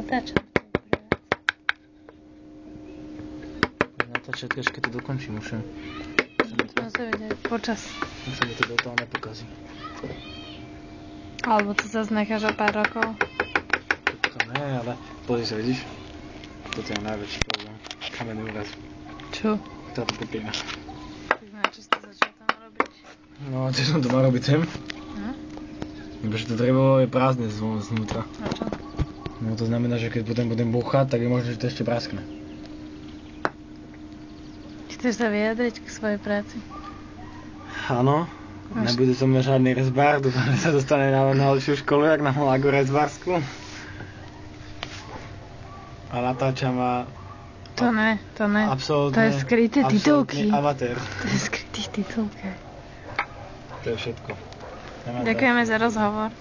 natáčam. Natáčať, keď to dokončím, už Budeme sa vidieť počas. sa mi to do toho nepokazí. Alebo to zase necháš o pár rokov. To ne, ale pozri sa, vidíš? Toto je najväčší problém. Kamenný úraz. Čo? Táto pupina. Tak na čo si to začal tam robiť? No, čo som to mal robiť sem? Pretože to drevo je prázdne znútra. A čo? No to znamená, že keď potom budem búchať, tak je možné, že to ešte praskne. Chceš sa vyjadriť k svojej práci? Áno. Nebude som žiadny rezbár, dúfam, že sa dostane na lepšiu školu, jak na Malagu rezbársku. A natáčam a... To ne. Absolútne... To je skryté titulky. Amatér. To je skrytý titulky. To je všetko. Ďakujeme za rozhovor.